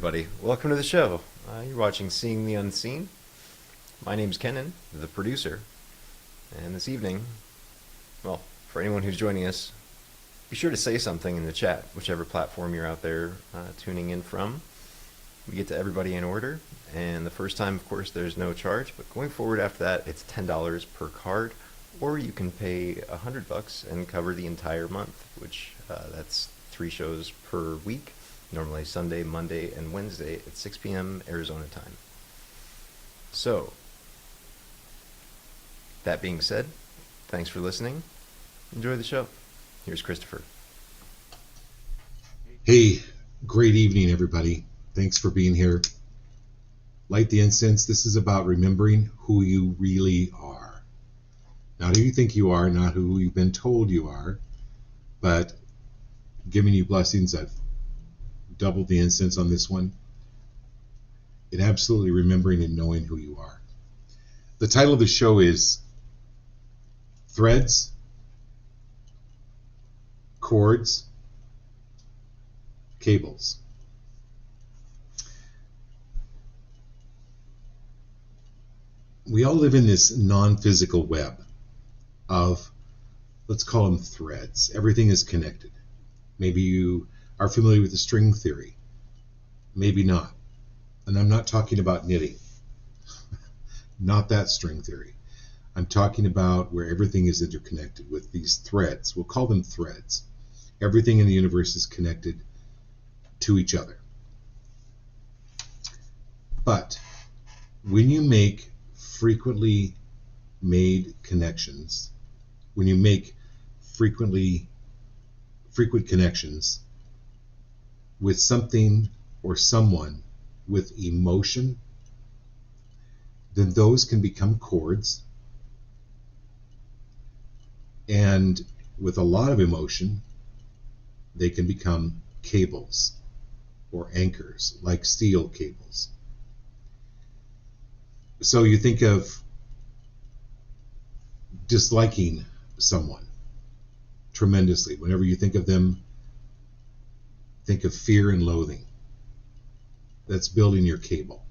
everybody. Welcome to the show. You're watching Seeing the Unseen. My name's Kenan, the producer. And this evening, well, for anyone who's joining us, be sure to say something in the chat, whichever platform you're out there tuning in from. We get to everybody in order. And the first time, of course, there's no charge. But going forward after that, it's $10 per card. Or you can pay $100 and cover the entire month, which that's 3 shows per week. Normally Sunday, Monday, and Wednesday at 6 p.m. Arizona time. So, that being said, thanks for listening. Enjoy the show. Here's Christopher. Hey, great evening, everybody. Thanks for being here. Light the incense. This is about remembering who you really are. Not who you think you are, not who you've been told you are, but giving you blessings. I've doubled the incense on this one. And absolutely remembering and knowing who you are. The title of the show is Threads, Cords, Cables. We all live in this non-physical web of, let's call them threads. Everything is connected. Maybe you are familiar with the string theory. Maybe not. And I'm not talking about knitting. Not that string theory. I'm talking about where everything is interconnected with these threads. We'll call them threads. Everything in the universe is connected to each other. But when you make frequently made connections, when you make frequent connections with something or someone with emotion, then those can become cords. And with a lot of emotion, they can become cables or anchors, like steel cables. So you think of disliking someone tremendously. Whenever you think of them, think of fear and loathing. That's building your cable.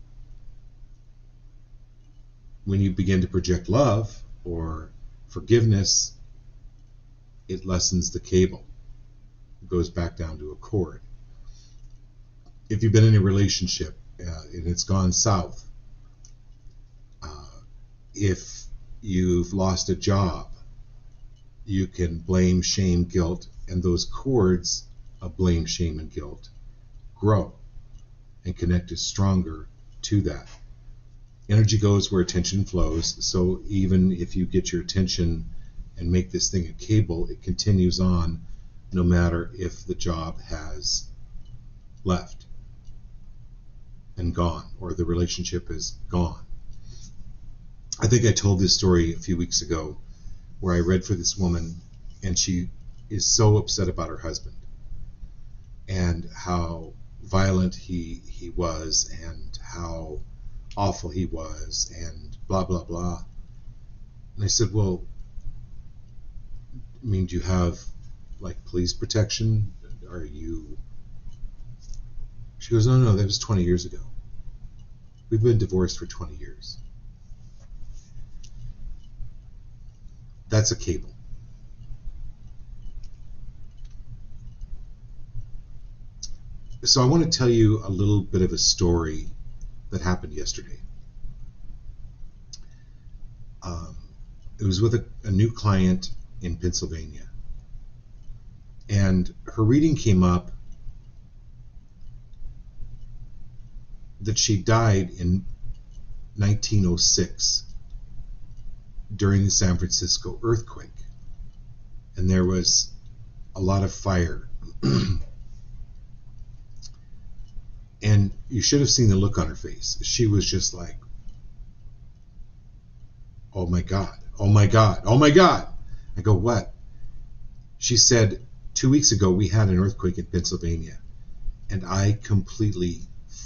When you begin to project love or forgiveness, it lessens the cable. It goes back down to a cord. If you've been in a relationship and it's gone south, if you've lost a job, you can blame, shame, guilt, and those cords of blame, shame, and guilt grow and connect us stronger to that. Energy goes where attention flows, so even if you get your attention and make this thing a cable, it continues on no matter if the job has left and gone or the relationship is gone. I think I told this story a few weeks ago where I read for this woman and she is so upset about her husband and how violent he was and how awful he was and blah, blah, blah. And I said, well, I mean, do you have like police protection? Are you... She goes, no, that was 20 years ago. We've been divorced for 20 years. That's a cable. So I want to tell you a little bit of a story that happened yesterday. It was with a new client in Pennsylvania. And her reading came up that she died in 1906 during the San Francisco earthquake. And there was a lot of fire. And you should have seen the look on her face. She was just like, oh my God, oh my God, oh my God. I go, what? She said, 2 weeks ago we had an earthquake in Pennsylvania and I completely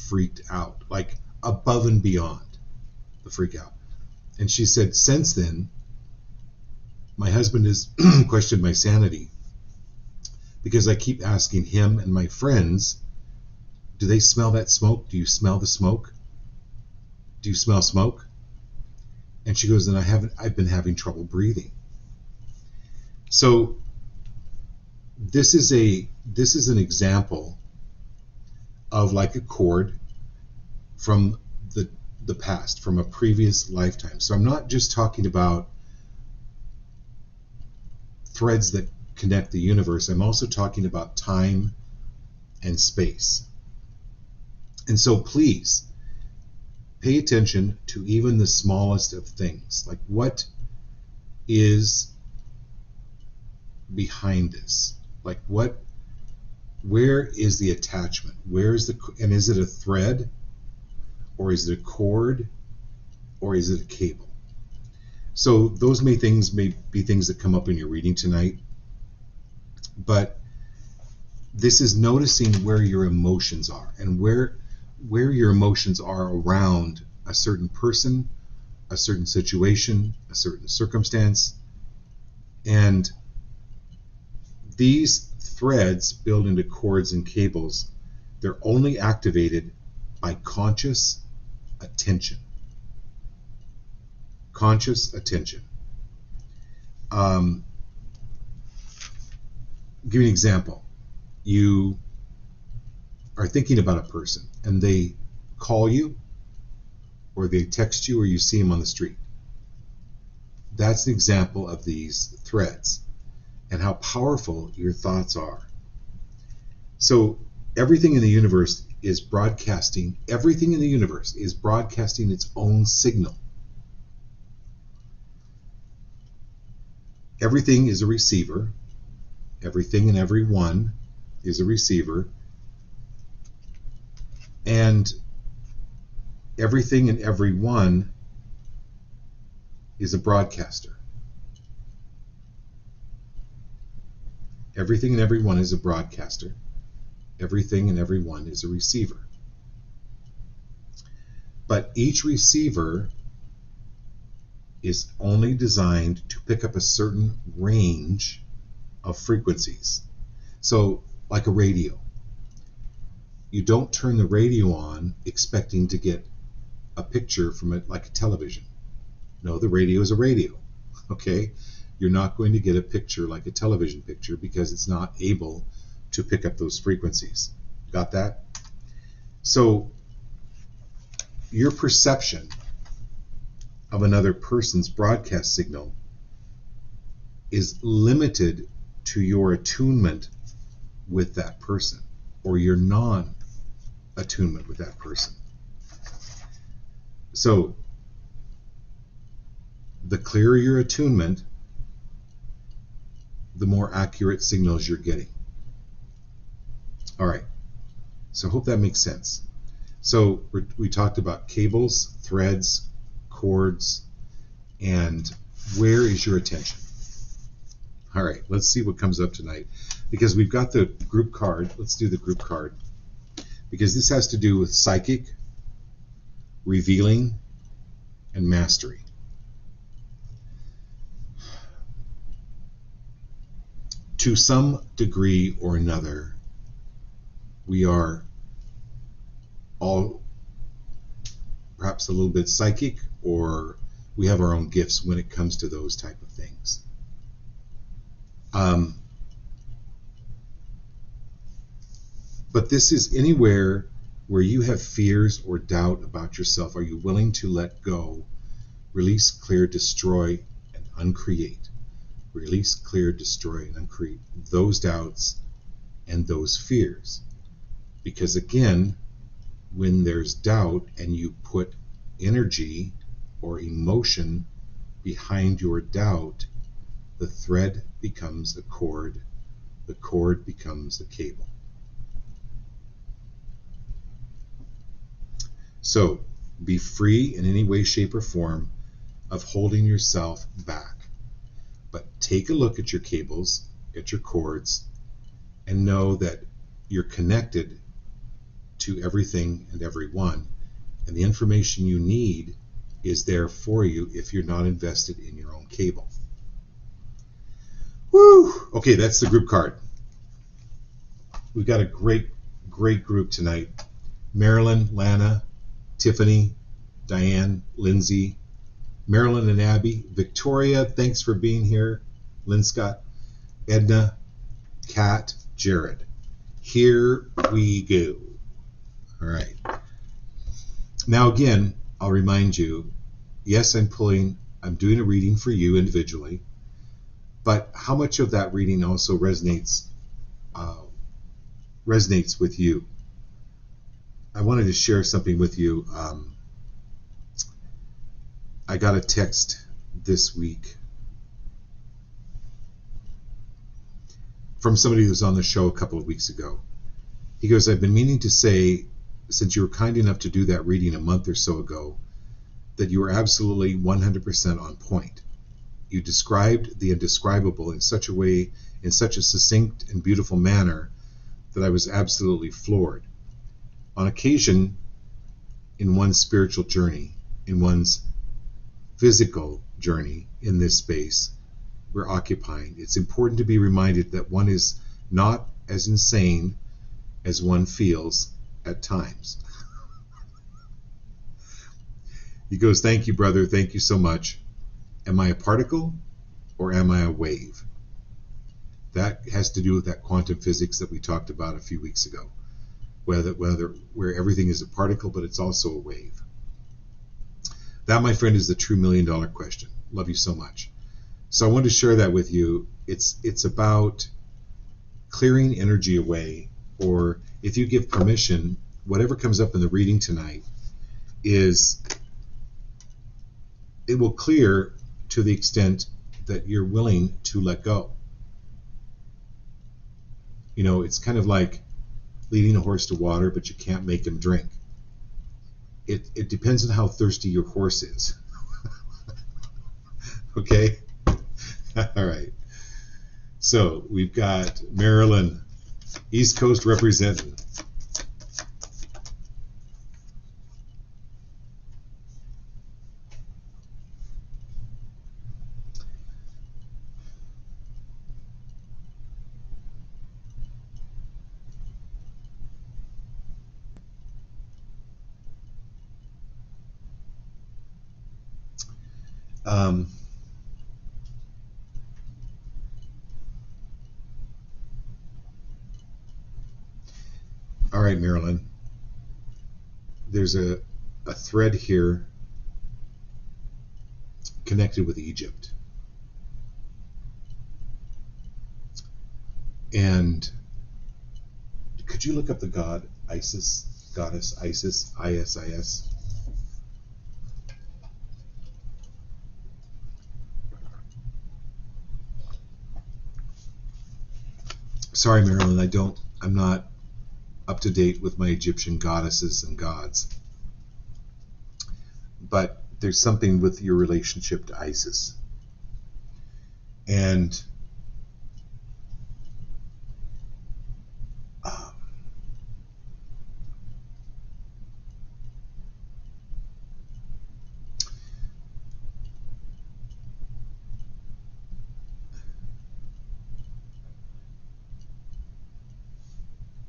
freaked out, like above and beyond the freak out. And she said, since then, my husband has questioned my sanity because I keep asking him and my friends Do they smell that smoke? Do you smell the smoke? Do you smell smoke? And she goes, then I've been having trouble breathing. So this is an example of like a cord from the past, from a previous lifetime. So I'm not just talking about threads that connect the universe. I'm also talking about time and space. And so please pay attention to even the smallest of things. Like, what is behind this? Like, where is the attachment? And is it a thread, or is it a cord, or is it a cable? So those may be things that come up in your reading tonight, but this is noticing where your emotions are, and where your emotions are around a certain person, a certain situation, a certain circumstance. And these threads build into cords and cables. They're only activated by conscious attention. Conscious attention. Give you an example. You are thinking about a person and they call you, or they text you, or you see them on the street. That's an example of these threads and how powerful your thoughts are. So everything in the universe is broadcasting. Everything in the universe is broadcasting its own signal. Everything is a receiver. Everything and everyone is a receiver. And everything and everyone is a broadcaster. Everything and everyone is a broadcaster. Everything and everyone is a receiver. But each receiver is only designed to pick up a certain range of frequencies. So, like a radio. You don't turn the radio on expecting to get a picture from it like a television. No, the radio is a radio. Okay? You're not going to get a picture like a television picture because it's not able to pick up those frequencies. Got that? So, your perception of another person's broadcast signal is limited to your attunement with that person, or your non-attunement with that person. So, the clearer your attunement, the more accurate signals you're getting. All right, so I hope that makes sense. So we talked about cables, threads, cords, and where is your attention? All right, let's see what comes up tonight. Because we've got the group card. Let's do the group card. Because this has to do with psychic, revealing, and mastery. To some degree or another, we are all perhaps a little bit psychic, or we have our own gifts when it comes to those type of things. But this is anywhere where you have fears or doubt about yourself. Are you willing to let go, release, clear, destroy, and uncreate? Release, clear, destroy, and uncreate those doubts and those fears. Because again, when there's doubt and you put energy or emotion behind your doubt, the thread becomes a cord, the cord becomes a cable. So, be free in any way, shape, or form of holding yourself back. But take a look at your cables, at your cords, and know that you're connected to everything and everyone. And the information you need is there for you if you're not invested in your own cable. Woo! Okay, that's the group card. We've got a great group tonight. Marilyn, Lana, Tiffany, Diane, Lindsay, Marilyn and Abby, Victoria, thanks for being here, Lynn Scott, Edna, Kat, Jared. Here we go. All right. Now again, I'll remind you, yes, I'm doing a reading for you individually, but how much of that reading also resonates with you? I wanted to share something with you. I got a text this week from somebody who was on the show a couple of weeks ago. He goes, I've been meaning to say, since you were kind enough to do that reading a month or so ago, that you were absolutely 100% on point. You described the indescribable in such a way, in such a succinct and beautiful manner, that I was absolutely floored. On occasion, in one's spiritual journey, in one's physical journey in this space we're occupying, it's important to be reminded that one is not as insane as one feels at times. He goes, thank you, brother. Thank you so much. Am I a particle or am I a wave? That has to do with that quantum physics that we talked about a few weeks ago. Where everything is a particle, but it's also a wave. That, my friend, is the true $1 million question. Love you so much. So I wanted to share that with you. It's about clearing energy away, or if you give permission, whatever comes up in the reading tonight it will clear to the extent that you're willing to let go. You know, it's kind of like leading a horse to water, but you can't make him drink. It depends on how thirsty your horse is. Okay? All right. So we've got Marilyn, East Coast representing. All right, Marilyn. There's a thread here connected with Egypt. And could you look up the goddess Isis, ISIS? Sorry, Marilyn, I'm not up to date with my Egyptian goddesses and gods. But there's something with your relationship to Isis. And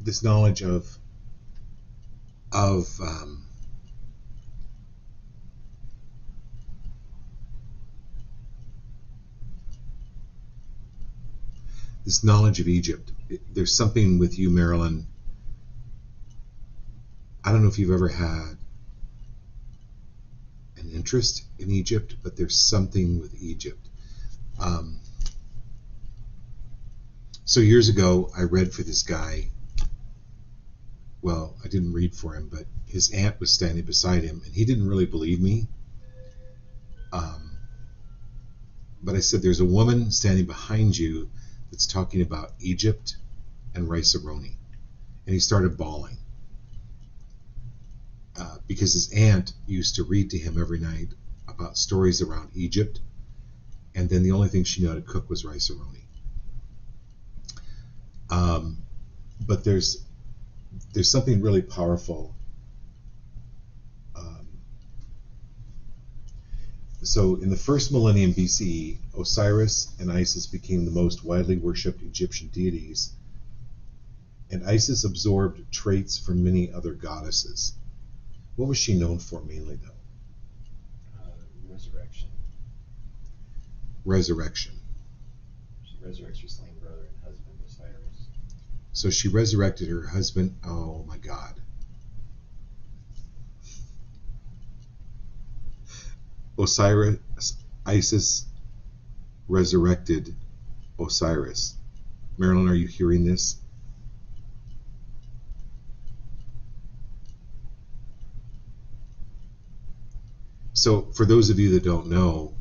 this knowledge of this knowledge of Egypt. There's something with you, Marilyn. I don't know if you've ever had an interest in Egypt, but there's something with Egypt. So years ago, I read for this guy. Well, I didn't read for him, but his aunt was standing beside him, and he didn't really believe me. But I said, there's a woman standing behind you that's talking about Egypt and rice-a-roni. And he started bawling. Because his aunt used to read to him every night about stories around Egypt, and then the only thing she knew how to cook was rice-a-roni. But there's something really powerful. So in the first millennium BCE, Osiris and Isis became the most widely worshipped Egyptian deities And Isis absorbed traits from many other goddesses. What was she known for mainly, though? Resurrection. Resurrection. She resurrects her slain brother and husband Osiris. So she resurrected her husband. Oh my God. Osiris, Isis resurrected Osiris. Marilyn, are you hearing this? So, for those of you that don't know,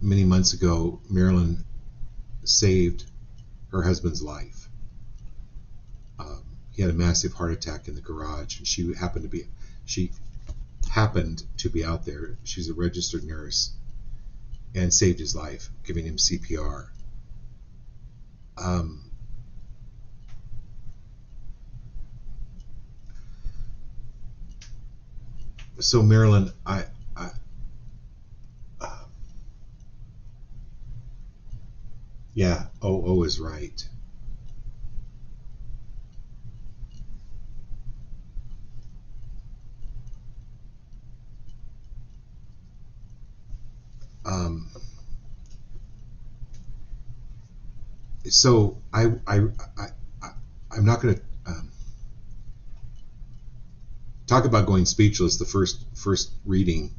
many months ago, Marilyn saved her husband's life. He had a massive heart attack in the garage, and she happened to be out there. She's a registered nurse, and saved his life, giving him CPR. So Marilyn, yeah, O is right. So I'm not going to talk about going speechless. The first reading.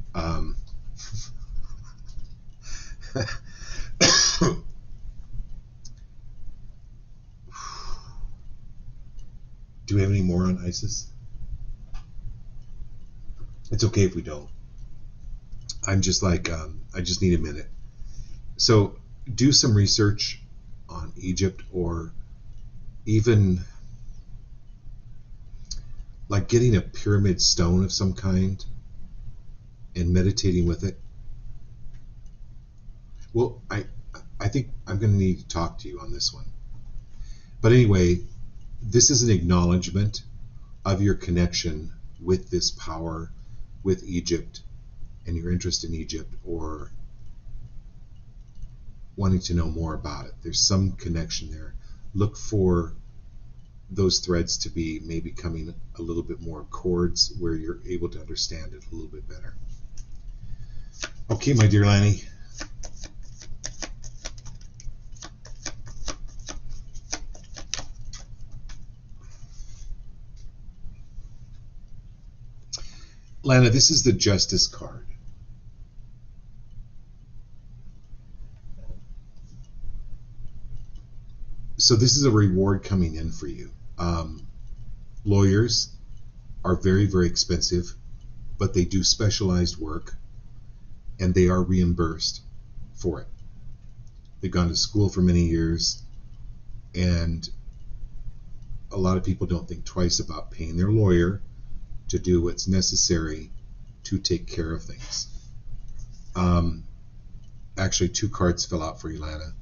Do we have any more on Isis? It's okay if we don't. I'm just like, I just need a minute. So do some research on Egypt, or even like getting a pyramid stone of some kind and meditating with it. Well, I think I'm going to need to talk to you on this one. But anyway, this is an acknowledgement of your connection with this power, with Egypt, and your interest in Egypt, or wanting to know more about it. There's some connection there. Look for those threads to be maybe coming a little bit more chords where you're able to understand it a little bit better. Okay, my dear Lanny. Lana, this is the Justice card. So this is a reward coming in for you. Lawyers are very, very expensive, but they do specialized work, and they are reimbursed for it. They've gone to school for many years, and a lot of people don't think twice about paying their lawyer to do what's necessary to take care of things. Actually, 2 cards fell out for you, Lana.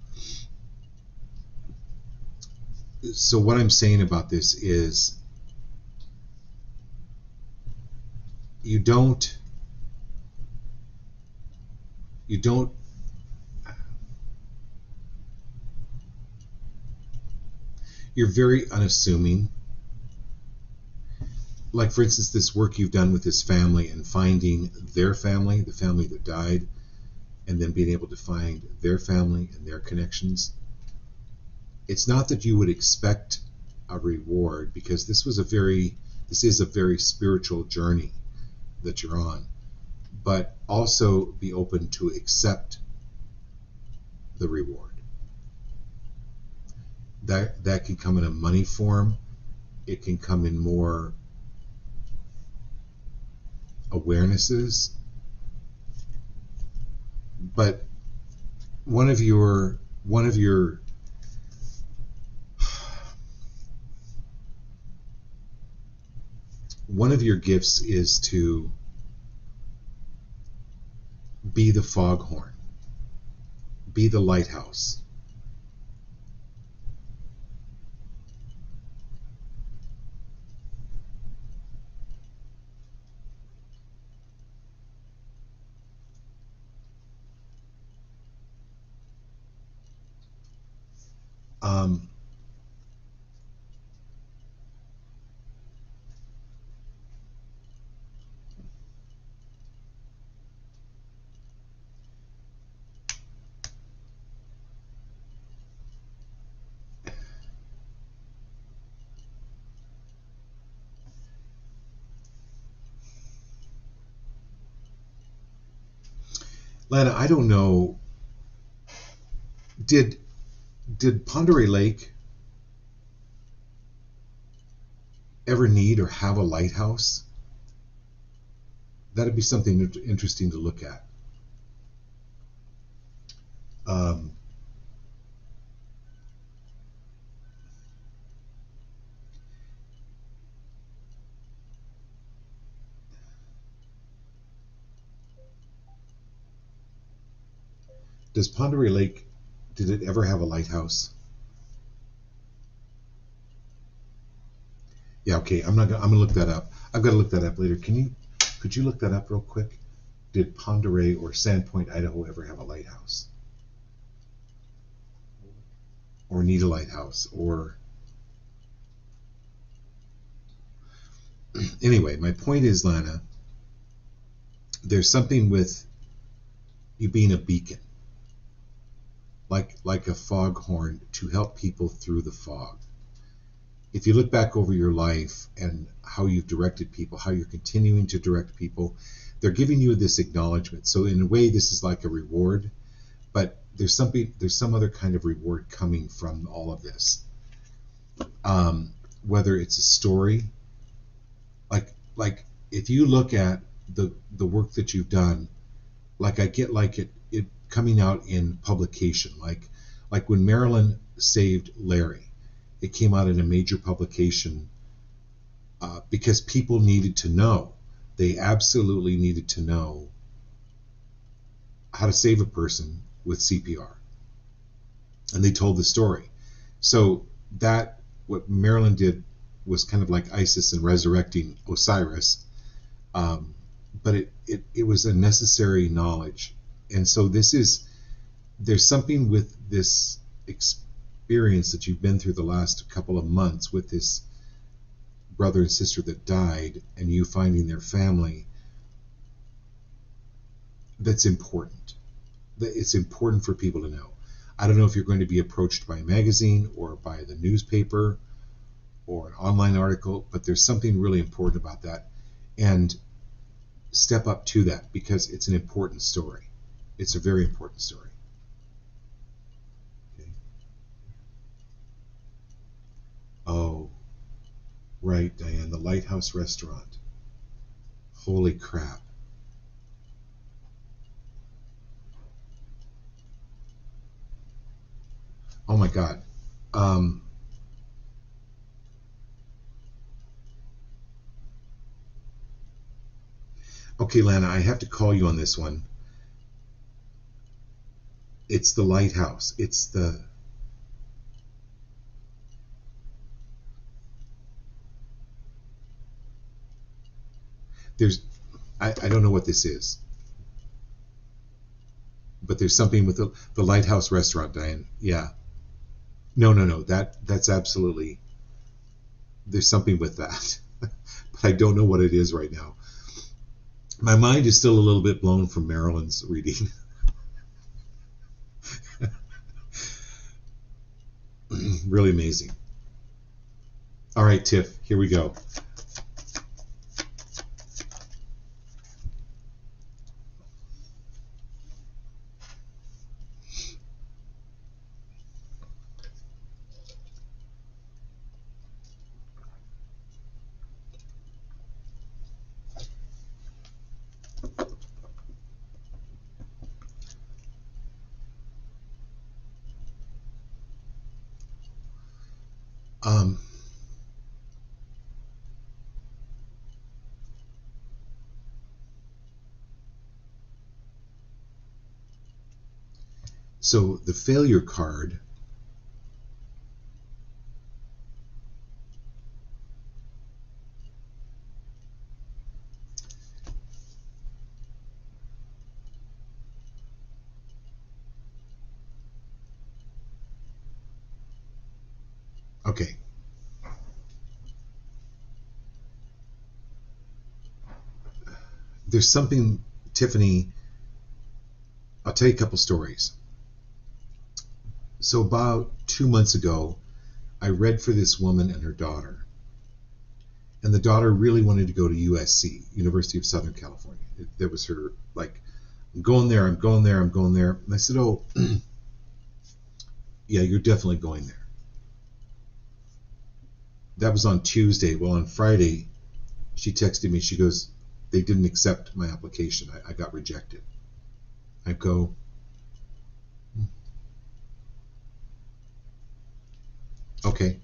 So what I'm saying about this is you don't you're very unassuming. Like, for instance, this work you've done with this family and finding their family, the family that died, and then being able to find their family and their connections. It's not that you would expect a reward, because this is a very spiritual journey that you're on, but also be open to accept the reward. That can come in a money form. It can come in more awarenesses. But one of your gifts is to be the foghorn, be the lighthouse. Um, Lana, I don't know. Did Pend Oreille Lake ever need or have a lighthouse? That'd be something interesting to look at. Um, does Pend Oreille Lake, did it ever have a lighthouse? Yeah, okay. I'm gonna look that up. I've got to look that up later. Could you look that up real quick? Did Pend Oreille or Sandpoint, Idaho ever have a lighthouse? Or need a lighthouse? Or anyway, my point is, Lana, there's something with you being a beacon, like a foghorn to help people through the fog. If you look back over your life and how you've directed people, how you're continuing to direct people, they're giving you this acknowledgement. So in a way, this is like a reward, but there's some other kind of reward coming from all of this. Whether it's a story, like if you look at the work that you've done, like I get like it coming out in publication, like when Marilyn saved Larry, it came out in a major publication because people needed to know. They absolutely needed to know how to save a person with CPR, and they told the story. So that what Marilyn did was kind of like Isis and resurrecting Osiris, but it was a necessary knowledge. And so there's something with this experience that you've been through the last couple of months with this brother and sister that died and you finding their family, that's important. It's important for people to know. I don't know if you're going to be approached by a magazine or by the newspaper or an online article, but there's something really important about that. And step up to that because it's an important story. It's a very important story. Okay. Oh, right, Diane, the Lighthouse Restaurant. Holy crap. Oh my God. Um, okay, Lana, I have to call you on this one. It's the lighthouse. There's, I don't know what this is, but there's something with the Lighthouse Restaurant, Diane. Yeah. No. That's absolutely, there's something with that, but I don't know what it is right now. My mind is still a little bit blown from Marilyn's reading. Really amazing. All right, Tiff, here we go. Um, so the failure card, Okay. There's something, Tiffany, I'll tell you a couple stories. So about 2 months ago, I read for this woman and her daughter. And the daughter really wanted to go to USC, University of Southern California. That was her, like, I'm going there, I'm going there, I'm going there. And I said, oh, yeah, you're definitely going there. That was on Tuesday. Well, on Friday, she texted me. She goes, they didn't accept my application. I got rejected. I go, okay.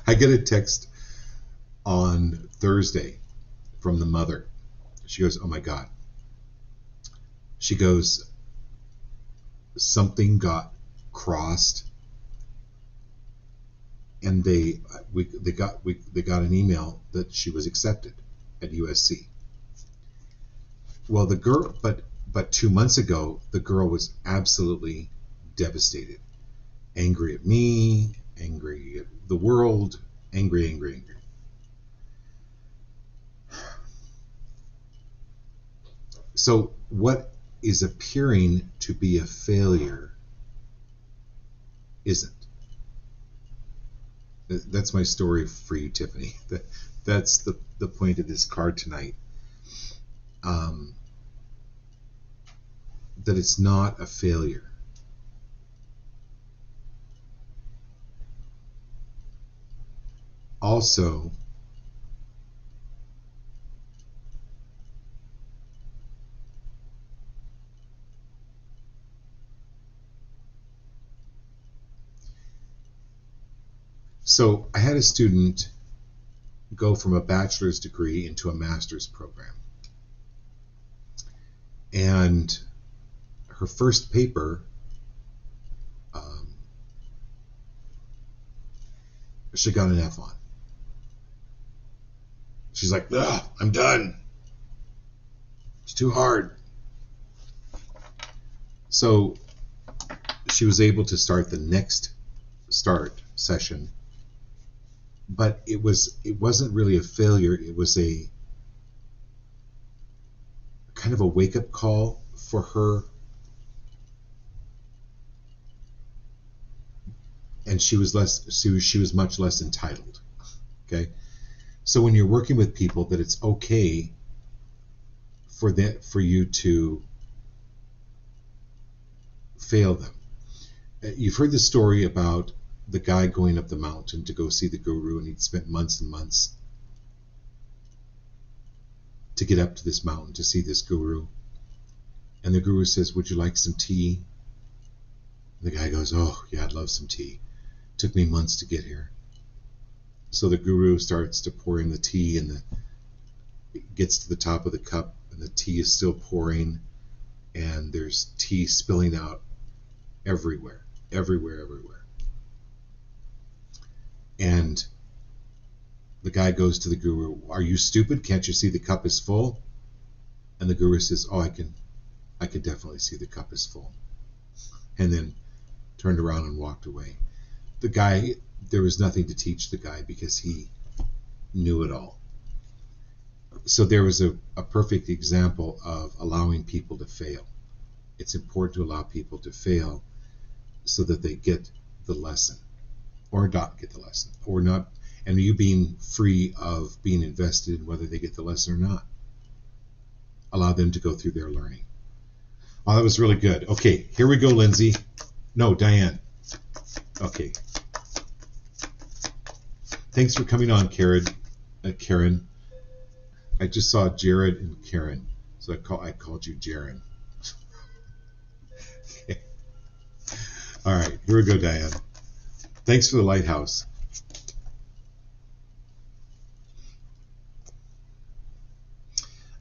I get a text on Thursday from the mother. She goes, oh my God. She goes, something got crossed, and they got an email that she was accepted at USC. Well, the girl, but 2 months ago, the girl was absolutely devastated, angry at me, angry at the world, angry. So what is appearing to be a failure isn't. That's my story for you, Tiffany. That's the point of this card tonight. That it's not a failure. Also, so I had a student go from a bachelor's degree into a master's program. And her first paper, she got an F on. She's like, ugh, I'm done. It's too hard. So she was able to start the next session, but it wasn't really a failure. It was a kind of a wake-up call for her, and she was much less entitled. Okay, so when you're working with people, that it's okay for you to fail them. You've heard the story about the guy going up the mountain to go see the guru, and he'd spent months and months to get up to this mountain to see this guru. And the guru says, would you like some tea? And the guy goes, oh yeah, I'd love some tea. Took me months to get here. So the guru starts to pour in the tea, and it gets to the top of the cup, and the tea is still pouring, and there's tea spilling out everywhere. And the guy goes to the guru, are you stupid? Can't you see the cup is full? And the guru says, oh, I can definitely see the cup is full. And then turned around and walked away. The guy, there was nothing to teach the guy because he knew it all. So there was a perfect example of allowing people to fail. It's important to allow people to fail so that they get the lesson, or not get the lesson, or not, and you being free of being invested in whether they get the lesson or not. Allow them to go through their learning. Oh, that was really good. Okay, here we go, Lindsay. No, Diane. Okay. Thanks for coming on, Karen. I just saw Jared and Karen, so I called you Jaren. Okay. All right, here we go, Diane. Thanks for the lighthouse.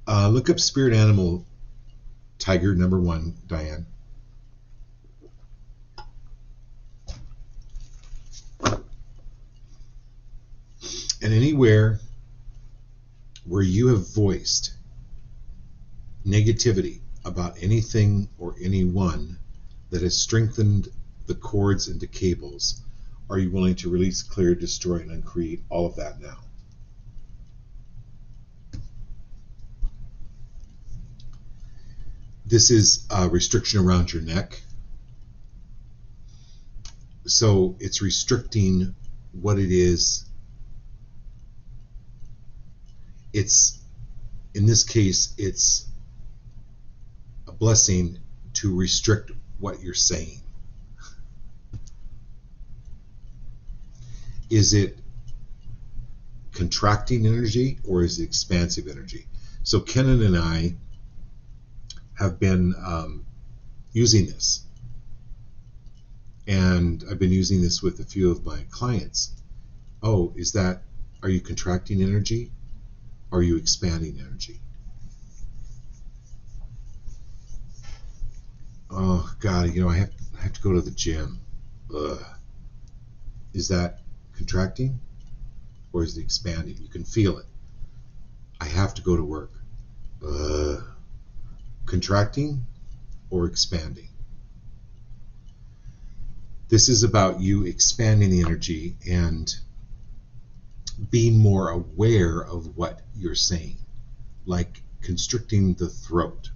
Look up spirit animal tiger number 1, Diane. And anywhere where you have voiced negativity about anything or anyone that has strengthened the cords into cables? Are you willing to release, clear, destroy, and uncreate all of that now? This is a restriction around your neck. So it's restricting what it is. It's, in this case, it's a blessing to restrict what you're saying. Is it contracting energy or is it expansive energy? So Kenan and I have been using this. And I've been using this with a few of my clients. Oh, are you contracting energy? Are you expanding energy? Oh God, I have to go to the gym. Ugh. Is that contracting or is it expanding? You can feel it. I have to go to work. Contracting or expanding? This is about you expanding the energy and being more aware of what you're saying, like constricting the throat.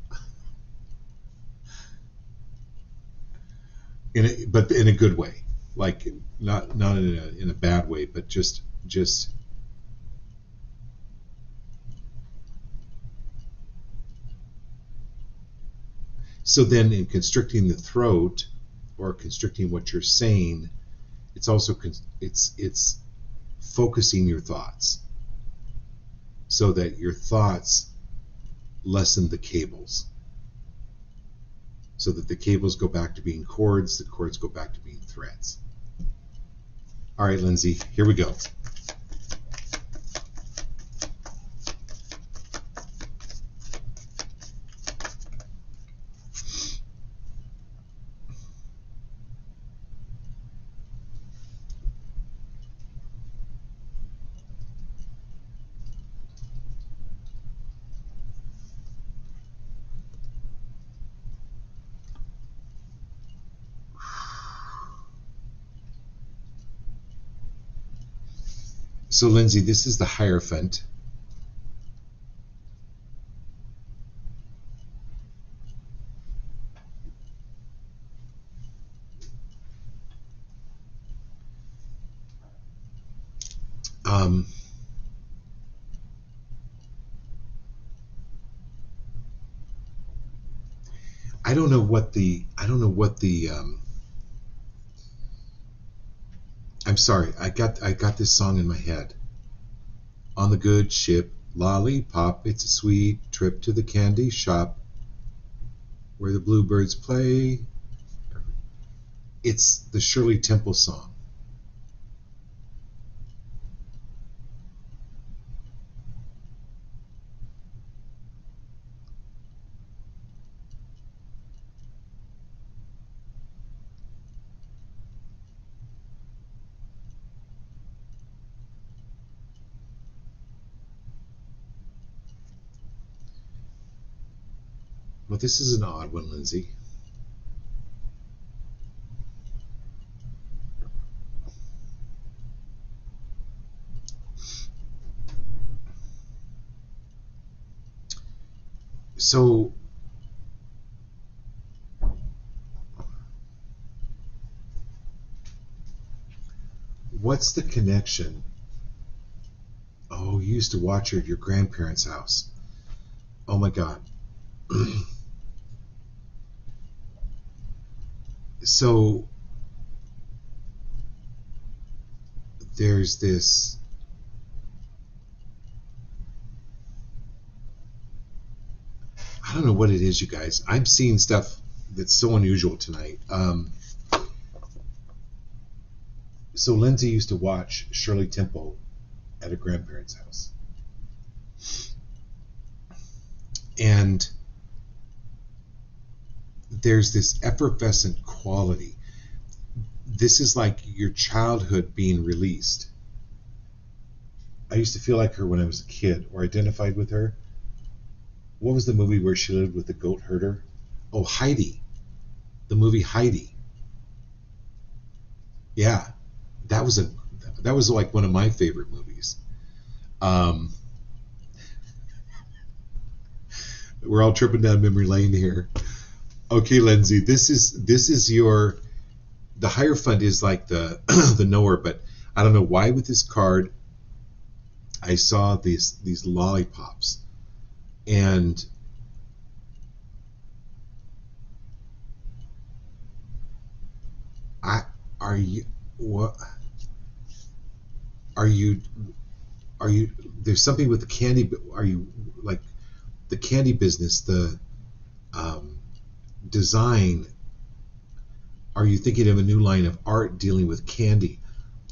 But in a good way, like not in a bad way, but just. So then, in constricting the throat or constricting what you're saying, it's also it's focusing your thoughts so that your thoughts lessen the cables. So that the cables go back to being cords, the cords go back to being threads. All right, Lindsay, here we go. So Lindsay, this is the Hierophant. I don't know what the I'm sorry, I got this song in my head. On the good ship, lollipop, it's a sweet trip to the candy shop where the bluebirds play. It's the Shirley Temple song. Well, this is an odd one, Lindsay. So what's the connection? Oh, you used to watch her at your grandparents' house. Oh my God. So there's this I don't know what it is, you guys. I'm seeing stuff that's so unusual tonight. So Lindsay used to watch Shirley Temple at her grandparents' house. And there's this effervescent quality. This is like your childhood being released. I used to feel like her when I was a kid, or identified with her. What was the movie where she lived with the goat herder? Oh, Heidi. The movie Heidi. Yeah, that was a that was like one of my favorite movies. Um, we're all tripping down memory lane here. Okay, Lindsay, this is your the Hierophant is like the the knower, but I don't know why with this card I saw these lollipops, and I are you what are you are you there's something with the candy, are you like the candy business, the um, design, are you thinking of a new line of art dealing with candy?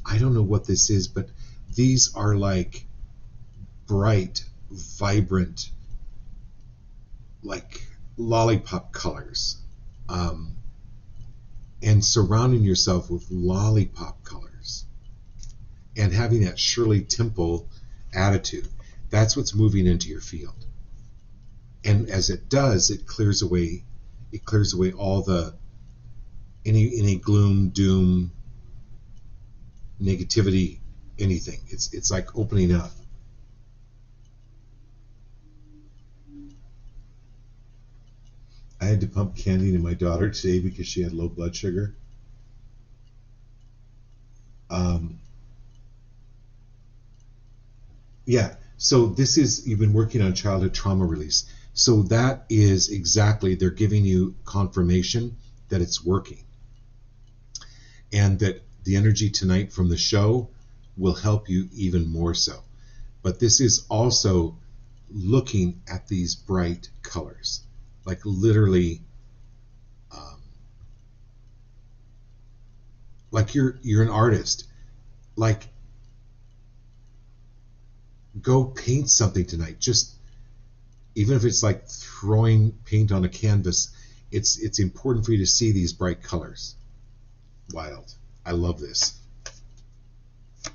I don't know what this is, but these are like bright, vibrant, like lollipop colors, um, and surrounding yourself with lollipop colors and having that Shirley Temple attitude. That's what's moving into your field. And as it does, it clears away all the any gloom, doom, negativity, anything. It's like opening up. I had to pump candy to my daughter today because she had low blood sugar. Um, yeah. So this is you've been working on childhood trauma release. So that is exactly they're giving you confirmation that it's working, and that the energy tonight from the show will help you even more so. But this is also looking at these bright colors, like literally, um, like you're an artist. Like go paint something tonight. Just even if it's like throwing paint on a canvas, it's important for you to see these bright colors. Wild. I love this.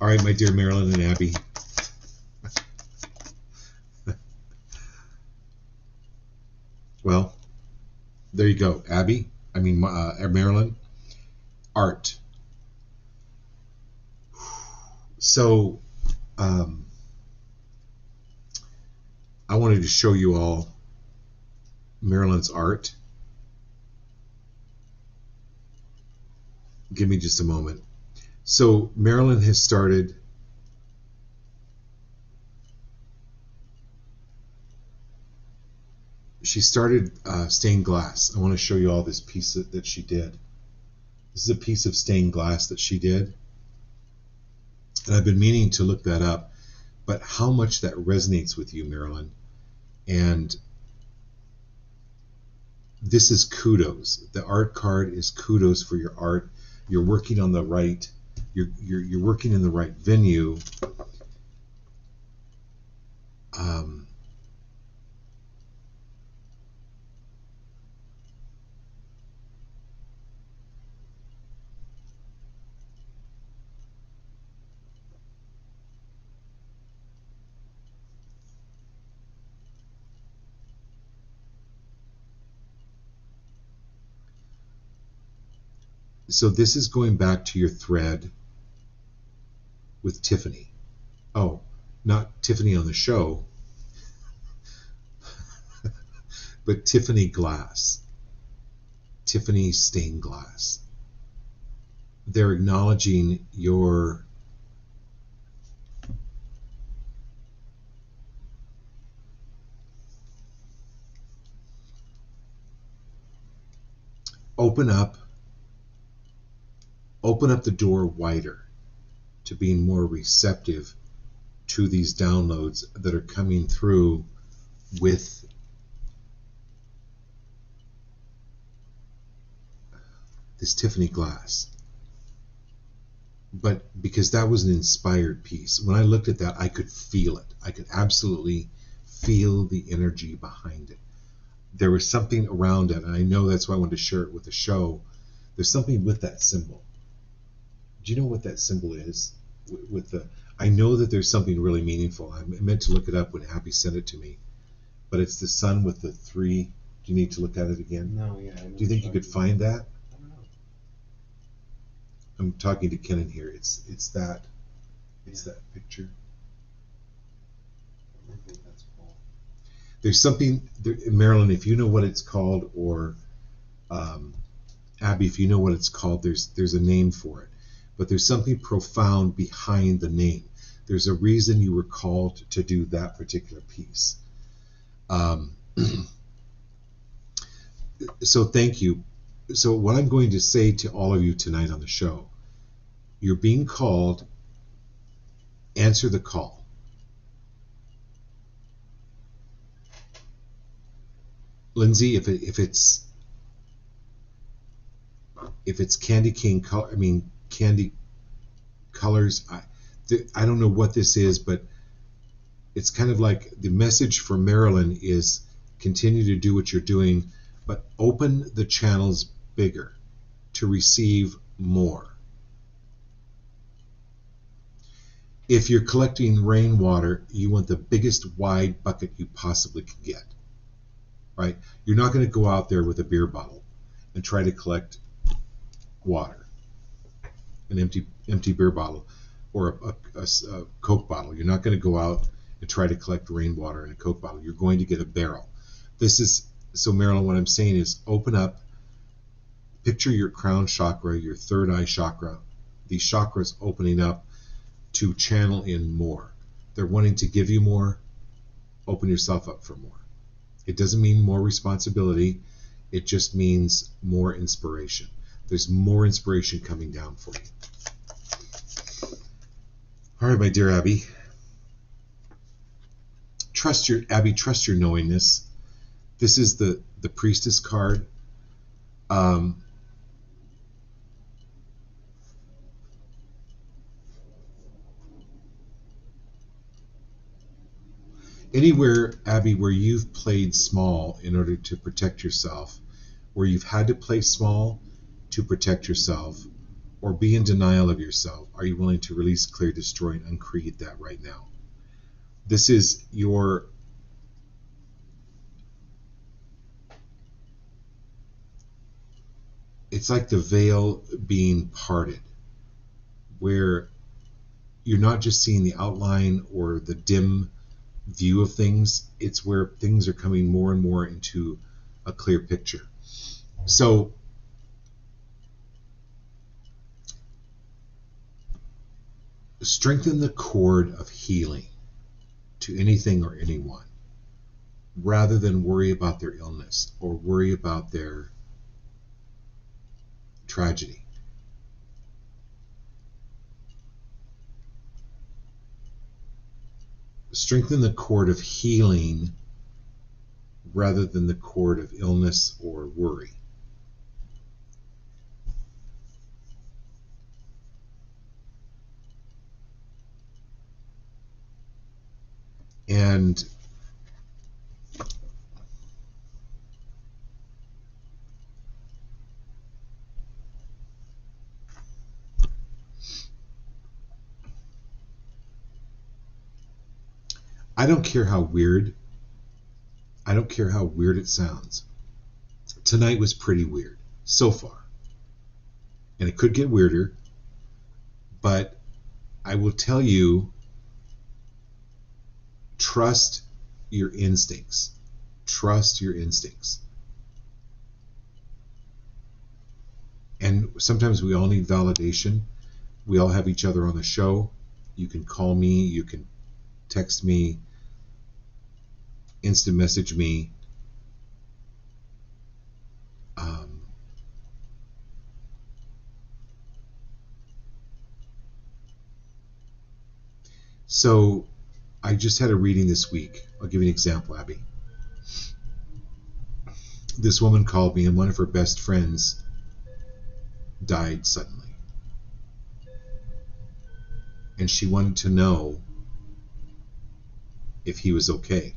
All right, my dear Marilyn and Abby. Well, there you go, Abby. I mean, Marilyn. Art. So, um, I wanted to show you all Marilyn's art. Give me just a moment. So, Marilyn has started. She started stained glass. I want to show you all this piece that she did. This is a piece of stained glass that she did. And I've been meaning to look that up, but how much that resonates with you, Marilyn. And this is kudos. The art card is kudos for your art. You're working on the right, you're working in the right venue. Um, so this is going back to your thread with Tiffany. Oh, not Tiffany on the show, but Tiffany Glass. Tiffany stained glass. They're acknowledging your open up the door wider to being more receptive to these downloads that are coming through with this Tiffany glass. But because that was an inspired piece, when I looked at that, I could feel it. I could absolutely feel the energy behind it. There was something around it, and I know that's why I wanted to share it with the show. There's something with that symbol. Do you know what that symbol is? With the, I know that there's something really meaningful. I meant to look it up when Abby sent it to me, but it's the sun with the three. Do you need to look at it again? No, yeah. Do you think you could find that? I don't know. I'm talking to Kenan here. It's that picture. I think that's cool. There's something there, Marilyn, if you know what it's called, or Abby, if you know what it's called, there's a name for it. But there's something profound behind the name. There's a reason you were called to do that particular piece. So thank you. So what I'm going to say to all of you tonight on the show, you're being called, answer the call. Lindsay, if it's candy cane color, I mean candy colors, I don't know what this is, but it's kind of like the message for Marilyn is continue to do what you're doing, but open the channels bigger to receive more. If you're collecting rainwater, you want the biggest wide bucket you possibly can get, right? You're not going to go out there with a beer bottle and try to collect water, an empty beer bottle or a Coke bottle. You're not going to go out and try to collect rainwater in a Coke bottle. You're going to get a barrel. So Marilyn, what I'm saying is open up, picture your crown chakra, your third eye chakra, these chakras opening up to channel in more. They're wanting to give you more. Open yourself up for more. It doesn't mean more responsibility. It just means more inspiration. There's more inspiration coming down for you. All right, my dear Abby. Trust your knowingness. This is the priestess card. Anywhere, Abby, where you've played small in order to protect yourself, where you've had to play small to protect yourself, or be in denial of yourself, are you willing to release, clear, destroy, and uncreate that right now? This is your it's like the veil being parted, where you're not just seeing the outline or the dim view of things. It's where things are coming more and more into a clear picture. So strengthen the cord of healing to anything or anyone, rather than worry about their illness or worry about their tragedy. Strengthen the cord of healing rather than the cord of illness or worry. And I don't care how weird it sounds. Tonight was pretty weird so far. And it could get weirder, but I will tell you, trust your instincts. Trust your instincts. And sometimes we all need validation. We all have each other on the show. You can call me, you can text me, instant message me. So I just had a reading this week. I'll give you an example, Abby. This woman called me and one of her best friends died suddenly. And she wanted to know if he was okay.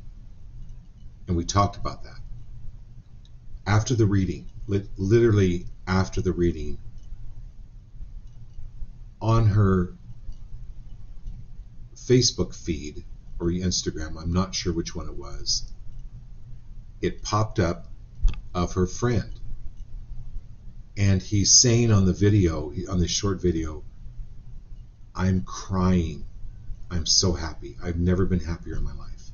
And we talked about that. After the reading, literally after the reading, on her Facebook feed or Instagram, I'm not sure which one it was, it popped up of her friend. And he's saying on the video, on this short video, I'm crying. I'm so happy. I've never been happier in my life.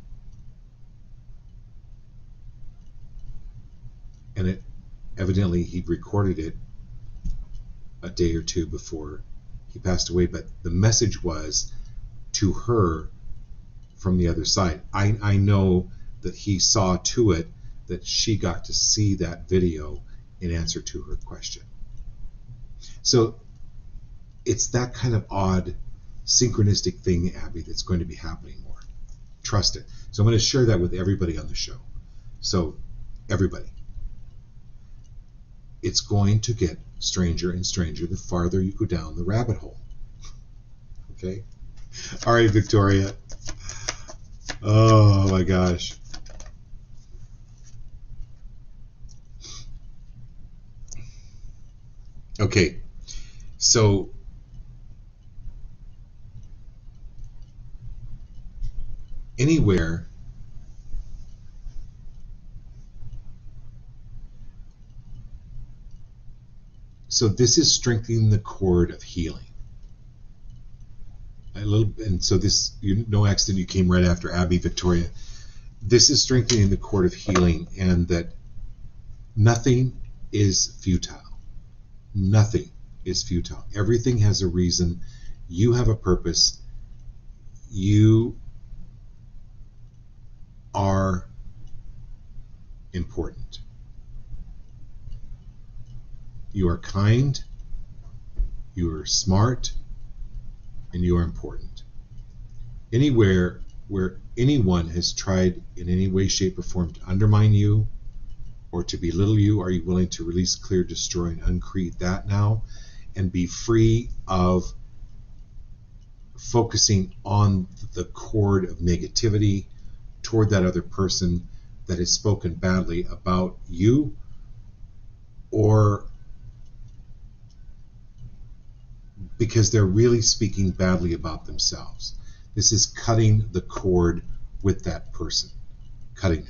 And it evidently he recorded it a day or two before he passed away, but the message was to her from the other side. I know that he saw to it that she got to see that video in answer to her question. So it's that kind of odd synchronistic thing, Abby, that's going to be happening more. Trust it. So I'm going to share that with everybody on the show. So everybody, it's going to get stranger and stranger the farther you go down the rabbit hole. Okay? All right, Victoria. Oh my gosh. Okay, so anywhere so this is strengthening the cord of healing. And so this, no accident, you came right after Abby, Victoria. This is strengthening the cord of healing, and that nothing is futile. Nothing is futile. Everything has a reason. You have a purpose. You are important. You are kind. You are smart. And you are important. Anywhere where anyone has tried in any way, shape, or form to undermine you or to belittle you, are you willing to release, clear, destroy, and uncreate that now and be free of focusing on the cord of negativity toward that other person that has spoken badly about you or because they're really speaking badly about themselves. This is cutting the cord with that person, cutting it.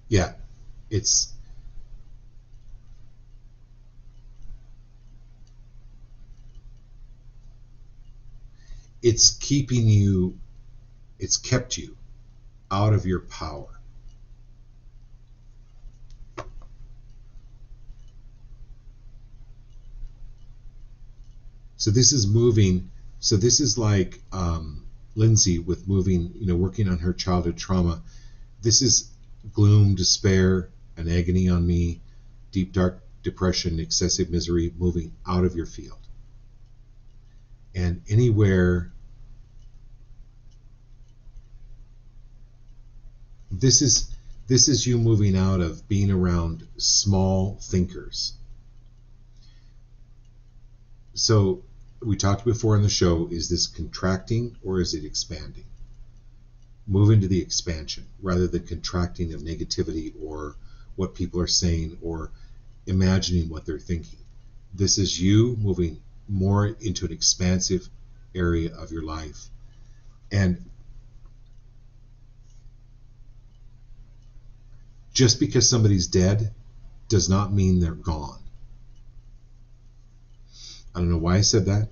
Yeah, it's keeping you, it's kept you out of your power. So this is moving, so this is like Lindsay with moving, working on her childhood trauma. This is gloom, despair, an agony on me, deep, dark depression, excessive misery, moving out of your field. And anywhere, this is you moving out of being around small thinkers. So we talked before on the show, is this contracting or is it expanding? Move into the expansion rather than contracting of negativity or what people are saying or imagining what they're thinking. This is you moving more into an expansive area of your life. And just because somebody's dead does not mean they're gone. I don't know why I said that.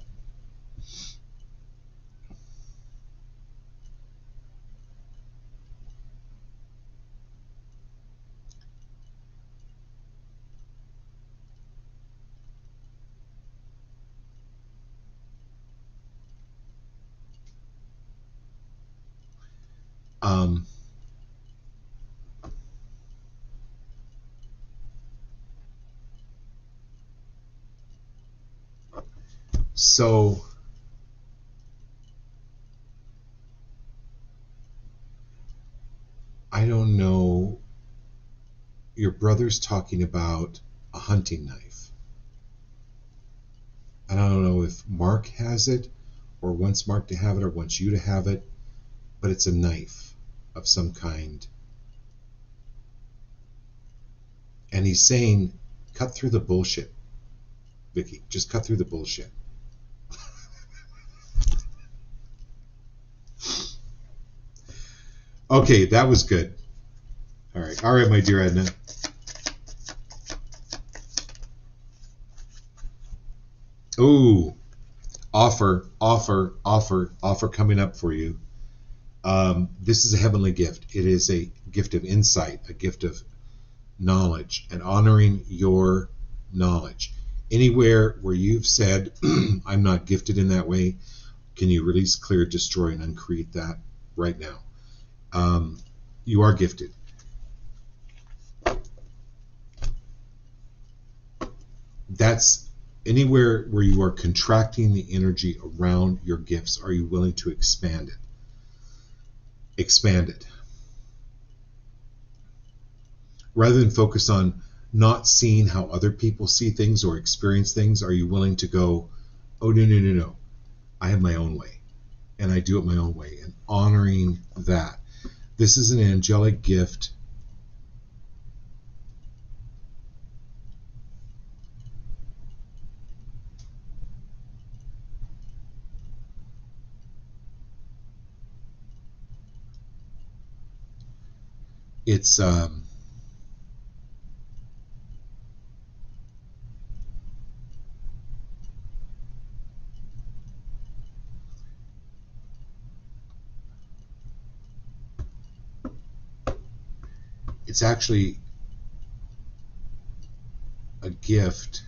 So I don't know, your brother's talking about a hunting knife. And I don't know if Mark has it or wants Mark to have it or wants you to have it, but it's a knife of some kind. And he's saying, cut through the bullshit. Vicky. Just cut through the bullshit. Okay, that was good. All right, my dear Edna. Ooh, offer coming up for you. This is a heavenly gift. It is a gift of insight, a gift of knowledge, and honoring your knowledge. Anywhere where you've said, I'm not gifted in that way, can you release, clear, destroy, and uncreate that right now? You are gifted. That's anywhere where you are contracting the energy around your gifts. Are you willing to expand it? Expand it. Rather than focus on not seeing how other people see things or experience things, are you willing to go, oh, no. I have my own way, and I do it my own way, and honoring that. This is an angelic gift. It's it's actually a gift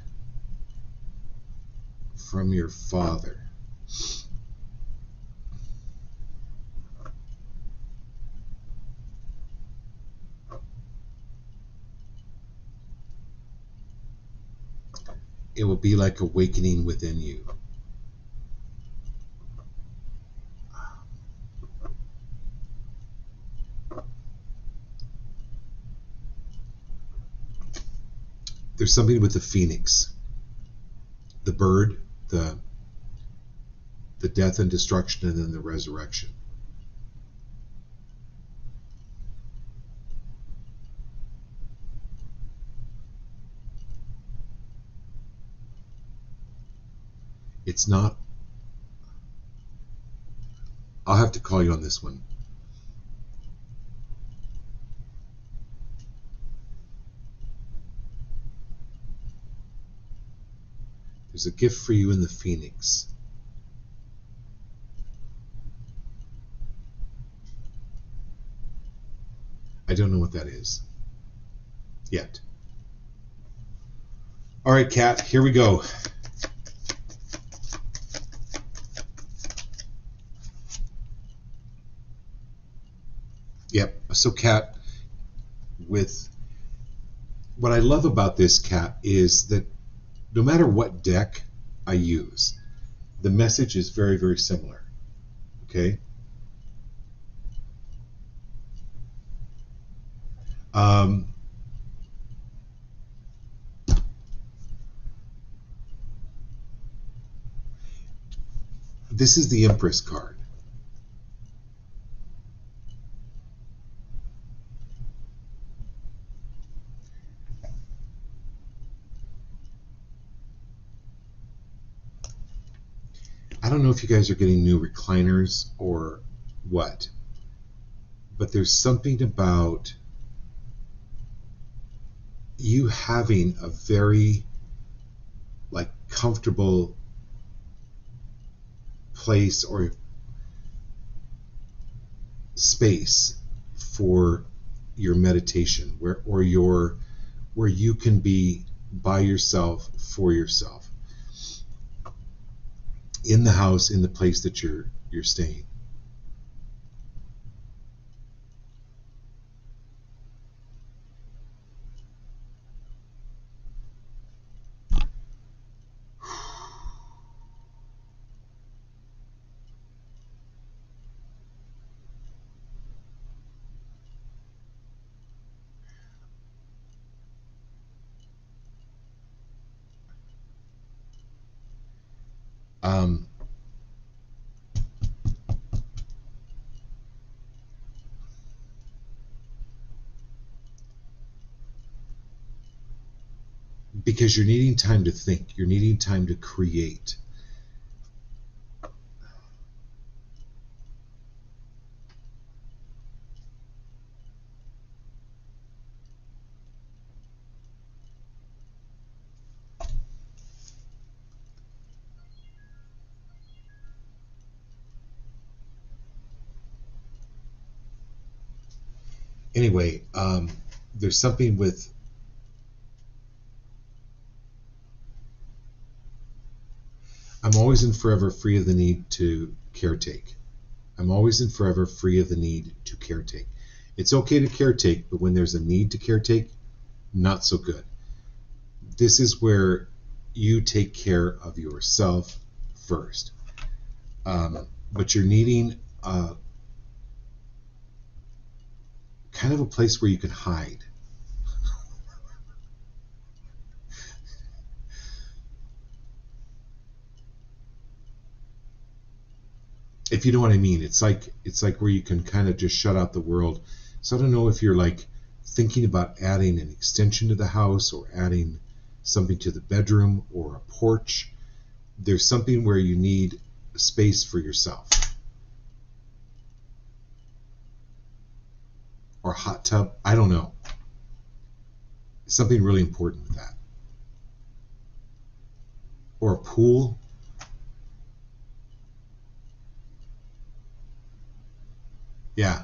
from your father. It will be like awakening within you. There's something with the phoenix, the bird, the death and destruction, and then the resurrection. It's not. I'll have to call you on this one. There's a gift for you in the phoenix. I don't know what that is yet. All right, Kat, here we go. Yep. So, Kat, with what I love about this, Kat, is that no matter what deck I use, the message is very, very similar. Okay? This is the Empress card. I don't know if you guys are getting new recliners or what, but there's something about you having a very comfortable place or space for your meditation where you can be by yourself for yourself in the house, in the place that you're staying. because you're needing time to think, you're needing time to create. Anyway, there's something with I'm always and forever free of the need to caretake. I'm always and forever free of the need to caretake. It's okay to caretake, but when there's a need to caretake, not so good. This is where you take care of yourself first. But you're needing kind of a place where you can hide. If you know what I mean, it's like where you can kind of just shut out the world. So I don't know if you're like thinking about adding an extension to the house or adding something to the bedroom or a porch. There's something where you need space for yourself. Or a hot tub, I don't know. Something really important with that. Or a pool. Yeah.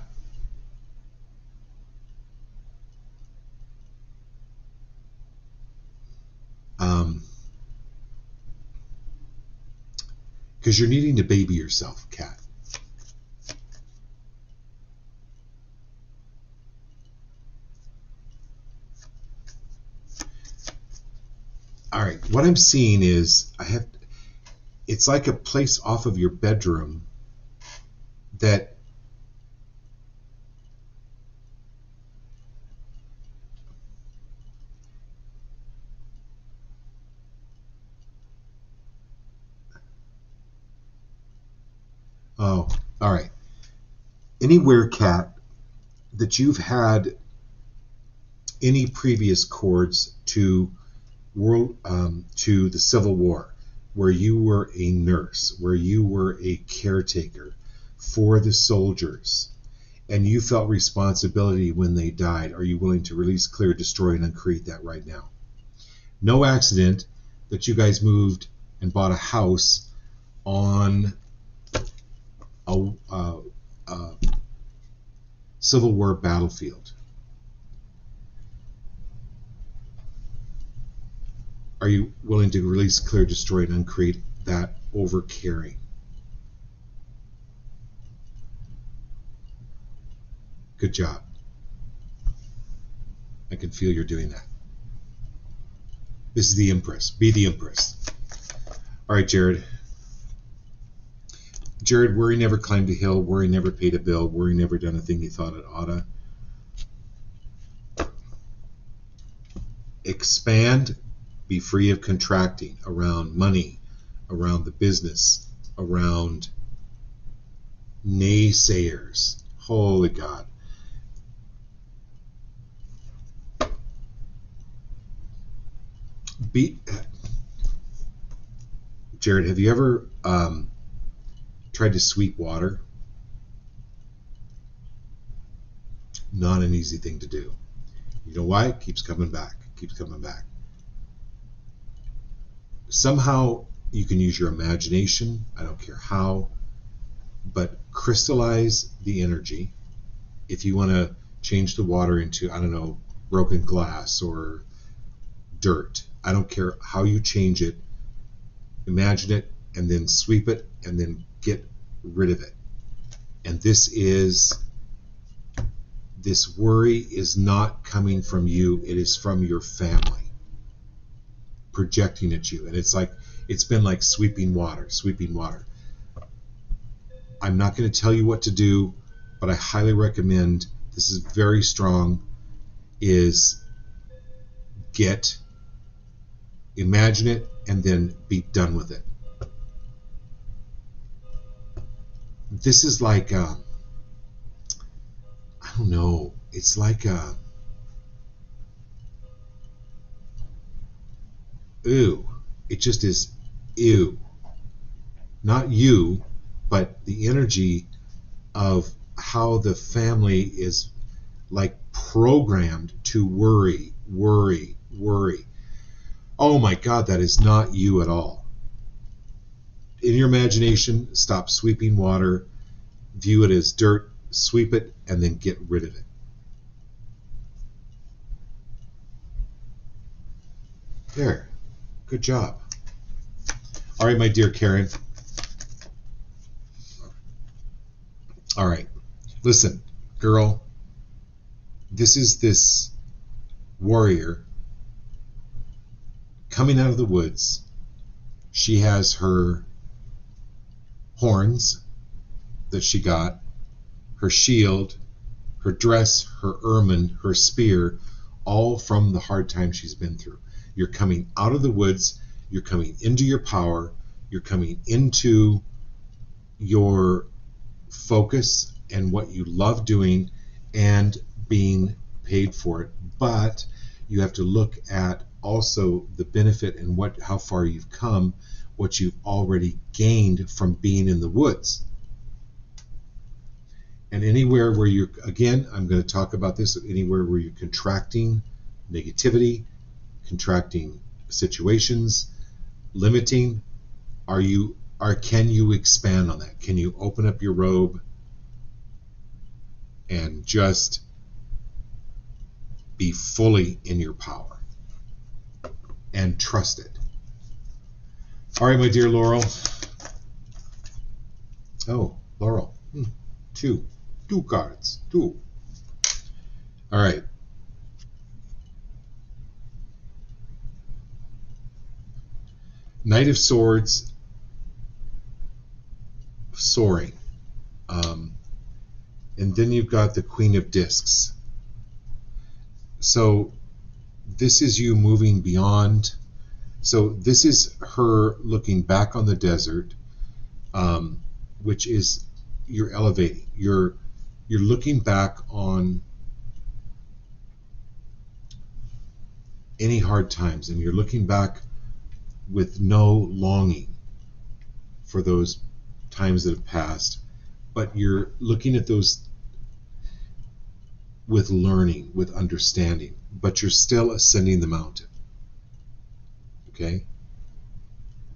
Because you're needing to baby yourself, Kat. All right, what I'm seeing is it's like a place off of your bedroom that oh, all right. Anywhere, Kat, that you've had any previous cords to to the Civil War, where you were a nurse, where you were a caretaker for the soldiers, and you felt responsibility when they died, are you willing to release, clear, destroy, and uncreate that right now? No accident that you guys moved and bought a house on a Civil War battlefield. Are you willing to release, clear, destroy, and uncreate that over-caring? Good job. I can feel you're doing that. This is the Empress. Be the Empress. All right, Jared. Jared, worry never climbed a hill. Worry never paid a bill. Worry never done a thing he thought it oughta. Expand. Be free of contracting around money, around the business, around naysayers. Holy God. Jared, have you ever tried to sweep water? Not an easy thing to do. You know why? It keeps coming back. Keeps coming back. Somehow you can use your imagination, I don't care how, but crystallize the energy. If you want to change the water into, I don't know, broken glass or dirt, I don't care how you change it, imagine it and then sweep it and then get rid of it. And this worry is not coming from you, it is from your family projecting at you. And it's been like sweeping water. I'm not going to tell you what to do, but I highly recommend, this is very strong, is imagine it and then be done with it. This is like I don't know, it's like ew. It just is ew. Not you, but the energy of how the family is like programmed to worry, worry, worry. Oh my God, that is not you at all. In your imagination, stop sweeping water, view it as dirt, sweep it, and then get rid of it. There. Good job. All right, my dear Karen. All right. Listen, girl. This is this warrior coming out of the woods. She has her horns that she got, her shield, her dress, her ermine, her spear, all from the hard time she's been through. You're coming out of the woods, you're coming into your power, you're coming into your focus and what you love doing and being paid for it. But you have to look at also the benefit and how far you've come, what you've already gained from being in the woods. And anywhere where you're, again, I'm going to talk about this, anywhere where you're contracting negativity, contracting situations, limiting, can you expand on that? Can you open up your robe and just be fully in your power and trust it? All right, my dear Laurel. Oh, Laurel. Two cards. Two. All right. Knight of Swords, soaring. And then you've got the Queen of Discs. So this is you moving beyond. So this is her looking back on the desert, which is you're elevating. You're looking back on any hard times, and you're looking back with no longing for those times that have passed, but you're looking at those with learning, with understanding, but you're still ascending the mountain. Okay?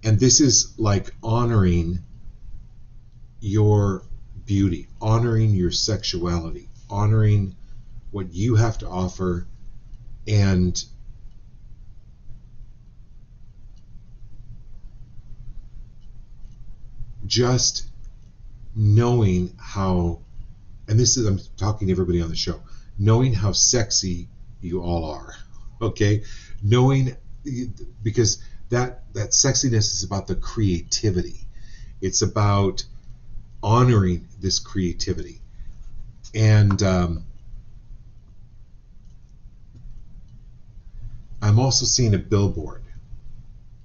And this is like honoring your beauty, honoring your sexuality, honoring what you have to offer, and just knowing how, and this is, I'm talking to everybody on the show, knowing how sexy you all are, okay? Knowing, because that sexiness is about the creativity. It's about honoring this creativity. And I'm also seeing a billboard,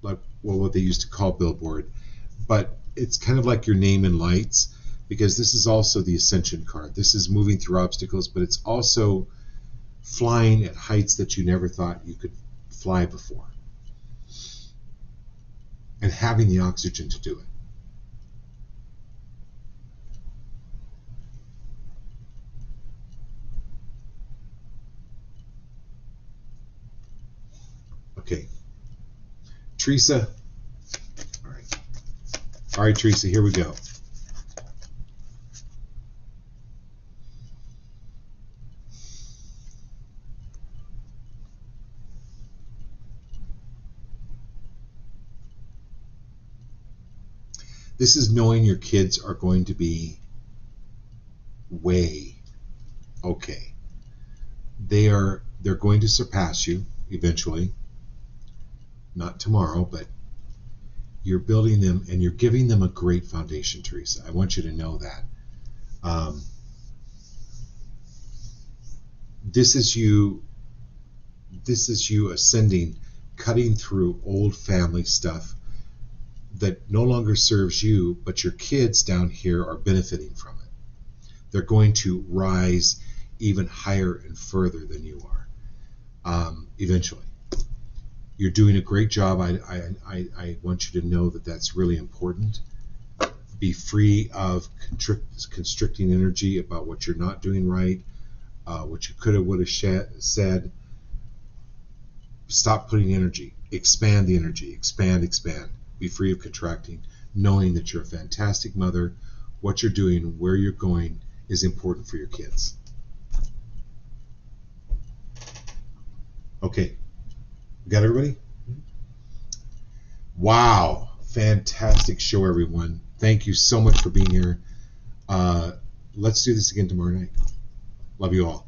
like what they used to call billboard, but it's kind of like your name in lights, because this is also the Ascension card. This is moving through obstacles, but it's also flying at heights that you never thought you could fly before, and having the oxygen to do it. Okay, Teresa. All right, Teresa, here we go. This is knowing your kids are going to be way okay. They're going to surpass you eventually. Not tomorrow, but you're building them and you're giving them a great foundation, Teresa. I want you to know that. This is you ascending, cutting through old family stuff that no longer serves you, but your kids down here are benefiting from it. They're going to rise even higher and further than you are, eventually. You're doing a great job. I want you to know that that's really important. Be free of constricting energy about what you're not doing right, what you could have, would have said. Stop putting energy. Expand the energy. Expand. Be free of contracting, knowing that you're a fantastic mother. What you're doing, where you're going, is important for your kids. Okay. Got everybody? Wow. Fantastic show, everyone. Thank you so much for being here. Let's do this again tomorrow night. Love you all.